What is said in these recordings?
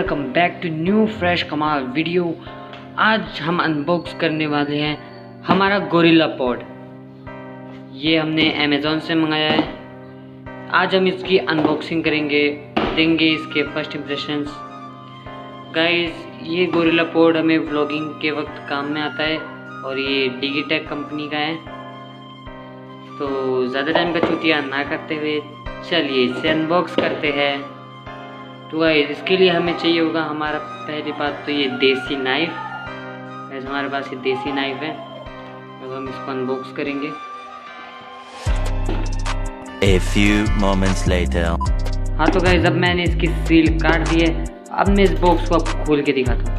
Welcome back to new fresh कमाल video. आज हम अनबॉक्स करने वाले हैं हमारा गोरिल्लापॉड। ये हमने अमेज़ॉन से मंगाया है। आज हम इसकी अनबॉक्सिंग करेंगे, देंगे इसके फर्स्ट इम्प्रेशंस। गाइस, ये गोरिल्लापॉड हमें व्लॉगिंग के वक्त काम में आता है और ये डिजिटेक कंपनी का है। तो ज़्यादा टाइम का चूतिया ना करते हुए चलिए इसे अनबॉक्स करते हैं। तो गाइस, इसके लिए हमें चाहिए होगा हमारा पहली बात तो ये देसी नाइफ। वैसे हमारे पास ये देसी नाइफ है। अब हम इसको अनबॉक्स करेंगे। A few moments later. हाँ तो गाइस, अब मैंने इसकी सील काट दी है। अब मैं इस बॉक्स को आपको खोल के दिखाता हूँ।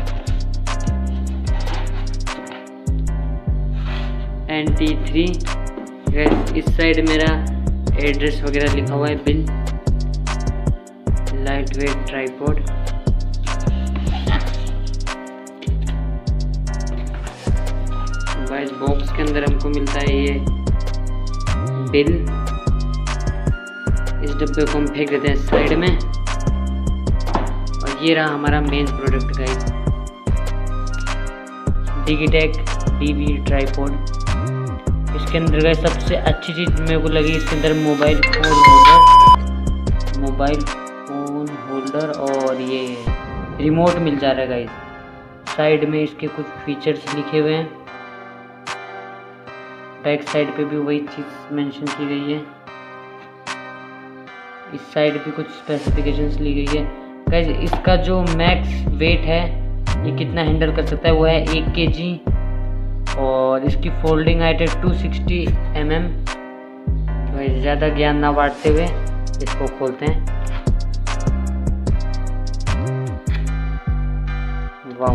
NT3 इस साइड मेरा एड्रेस वगैरह लिखा हुआ है, bill, light weight tripod. Guys, box के अंदर हमको मिलता है ये बिल। इस डब्बे को हम फेंक देते हैं साइड में। और ये रहा हमारा main product guys, Digitek DV tripod. इसके अंदर गाइस सबसे अच्छी चीज़ मेरे को लगी, इसके अंदर मोबाइल फ़ोन होल्डर और ये रिमोट मिल जा रहा है गाइस। साइड में इसके कुछ फीचर्स लिखे हुए हैं। बैक साइड पे भी वही चीज़ मेंशन की गई है। इस साइड भी कुछ स्पेसिफिकेशंस ली गई है गाइस। इसका जो मैक्स वेट है, ये कितना हैंडल कर सकता है, वो है 1 kg। और इसकी फोल्डिंग हाइट है 260 mm। तो ज़्यादा ज्ञान ना बांटते हुए इसको खोलते हैं। वाह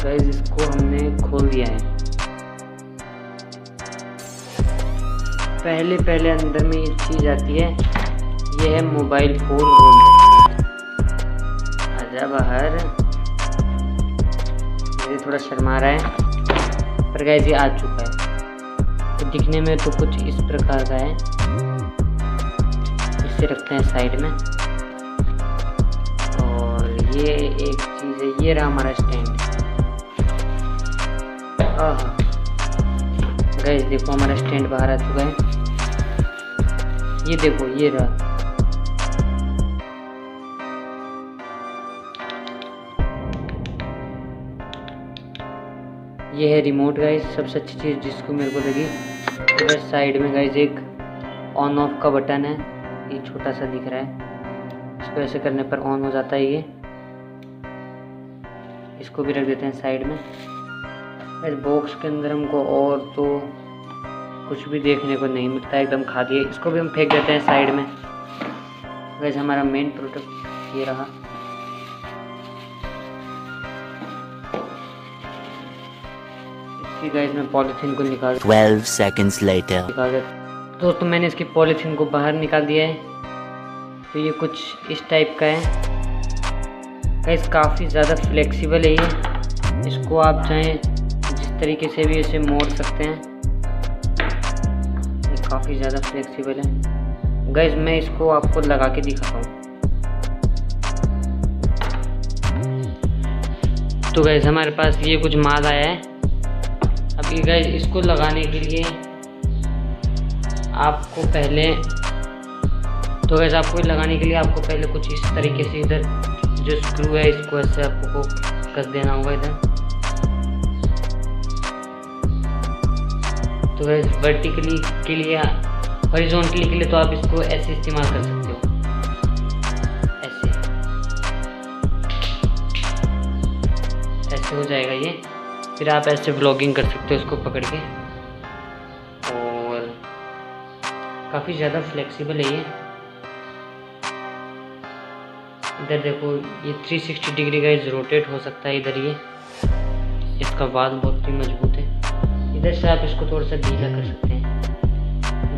गाइस, इसको हमने खोल दिया है। पहले अंदर में ये चीज़ आती है, ये है मोबाइल फ़ोन होल्डर। आजा बाहर, ये थोड़ा शर्मा रहा है पर गाइस ये आ चुका है। तो दिखने में तो कुछ इस प्रकार का है। इसे रखते हैं साइड में। और ये एक चीज़ है, ये रहा हमारा स्टैंड। गाइस देखो, हमारा स्टैंड बाहर आ चुका है। ये देखो, ये रहा। ये है रिमोट गाइस, सबसे अच्छी चीज़ जिसको मेरे को लगी। इधर साइड में गाइस एक ऑन ऑफ का बटन है, ये छोटा सा दिख रहा है। इसको ऐसे करने पर ऑन हो जाता है ये। इसको भी रख देते हैं साइड में। इस बॉक्स के अंदर हमको और तो कुछ भी देखने को नहीं मिलता है, एकदम खाली है। इसको भी हम फेंक देते हैं साइड में। गाइस, हमारा मेन प्रोडक्ट ये रहा। गाइस, मैं पॉलीथीन को निकाल 12 seconds later. दोस्तों, मैंने इसकी पॉलीथीन को बाहर निकाल दिया है। तो ये कुछ इस टाइप का है गाइस। काफ़ी ज़्यादा फ्लेक्सिबल है ये। इसको आप चाहें जिस तरीके से भी इसे मोड़ सकते हैं। ये काफ़ी ज़्यादा फ्लेक्सिबल है गाइस। मैं इसको आपको लगा के दिखाता हूँ। तो गाइस, हमारे पास ये कुछ माल आया है। अभी गाइस, इसको लगाने के लिए आपको पहले आपको पहले कुछ इस तरीके से इधर जो स्क्रू है, इसको ऐसे आपको कस देना होगा इधर। तो गाइस, वर्टिकली के लिए, हॉरिजॉन्टली के लिए तो आप इसको ऐसे इस्तेमाल कर सकते हो, ऐसे हो जाएगा ये। फिर आप ऐसे व्लॉगिंग कर सकते हो इसको पकड़ के। और काफ़ी ज़्यादा फ्लेक्सिबल है ये। इधर देखो, ये 360 डिग्री गाइस रोटेट हो सकता है इधर। ये इसका वाल बहुत ही मजबूत है। इधर से आप इसको थोड़ा सा ढीला कर सकते हैं।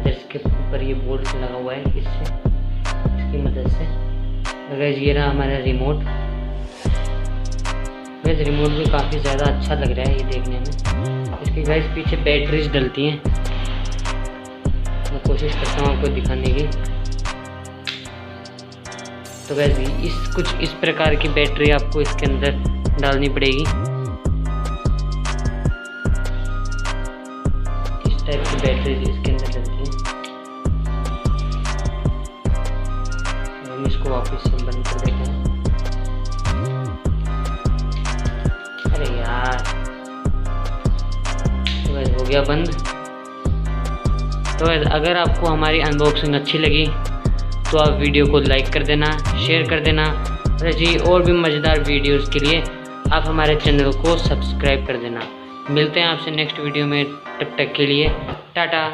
इधर इसके ऊपर ये बोल्ट लगा हुआ है, इसकी मदद से। गाइस, ये रहा हमारा रिमोट। वैसे रिमोट भी काफ़ी ज़्यादा अच्छा लग रहा है ये देखने में। इसकी गाइस पीछे बैटरीज डलती हैं। मैं कोशिश करता हूँ आपको दिखाने की। तो वैसे कुछ इस प्रकार की बैटरी आपको इसके अंदर डालनी पड़ेगी। इस टाइप की बैटरी इसके अंदर लगती है। हम इसको वापस से बंद कर देते हैं। अरे यार, तो वैसे हो गया बंद। तो अगर आपको हमारी अनबॉक्सिंग अच्छी लगी तो आप वीडियो को लाइक कर देना, शेयर कर देना, और ऐसी और भी मज़ेदार वीडियोस के लिए आप हमारे चैनल को सब्सक्राइब कर देना। मिलते हैं आपसे नेक्स्ट वीडियो में, तब तक के लिए टाटा।